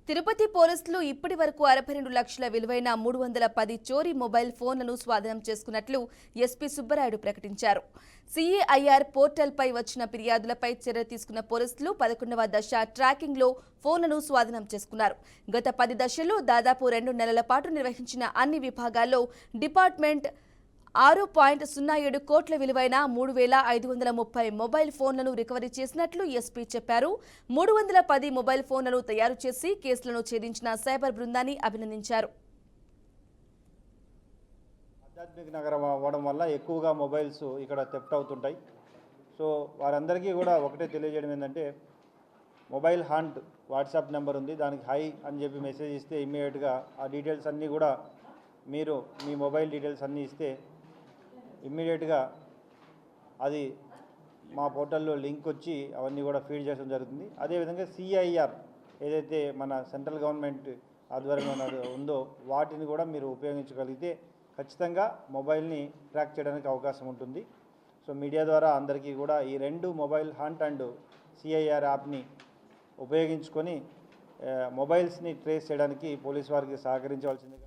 తిరుపతి పోలీసులు ఇప్పటి వరకు 62 లక్షల విలువైన 310 చోరీ మొబైల్ ఫోన్లను స్వాధీనం చేసుకున్నట్లు ఎస్పీ సుబ్బరాయుడు ప్రకటించారు. సిఐఆర్ పోర్టల్పై వచ్చిన ఫిర్యాదులపై చర్య తీసుకున్న పోలీసులు 11వ దశ ట్రాకింగ్లో ఫోన్లను స్వాధీనం చేసుకున్నారు. గత 10 దశల్లో దాదాపు 2 నెలల పాటు నిర్వహించిన అన్ని విభాగాల్లో డిపార్ట్మెంట్ 6.07 కోట్ల విలువైన 3,530 మొబైల్ ఫోన్లను రికవరీ చేసినట్లు ఎస్పీ చెప్పారు. 310 మొబైల్ ఫోన్లను తయారు చేసి కేసులను ఛేదించిన సైబర్ బృందాన్ని అభినందించారు. ఆధ్యాత్మిక నగరం అవ్వడం వల్ల ఎక్కువగా మొబైల్స్ ఇక్కడ థెఫ్ట్ అవుతుంటాయి. సో వారందరికీ కూడా ఒకటే తెలియజేయడం ఏంటంటే, మొబైల్ హంట్ వాట్సాప్ నెంబర్ ఉంది, దానికి హై అని చెప్పి మెసేజ్ ఇస్తే ఇమ్మీడియట్గా ఆ డీటెయిల్స్ అన్నీ కూడా మీరు మీ మొబైల్ డీటెయిల్స్ అన్నీ ఇస్తే ఇమ్మీడియట్గా అది మా పోర్టల్లో లింక్ వచ్చి అవన్నీ కూడా ఫీడ్ చేయడం జరుగుతుంది. అదేవిధంగా సిఐఆర్ ఏదైతే మన సెంట్రల్ గవర్నమెంట్ ఆధ్వర్యంలో ఉందో వాటిని కూడా మీరు ఉపయోగించగలిగితే ఖచ్చితంగా మొబైల్ని ట్రాక్ చేయడానికి అవకాశం ఉంటుంది. సో మీడియా ద్వారా అందరికీ కూడా ఈ 2 మొబైల్ హంట్ అండ్ సిఐఆర్ యాప్ని ఉపయోగించుకొని మొబైల్స్ని ట్రేస్ చేయడానికి పోలీస్ వారికి సహకరించవలసిందిగా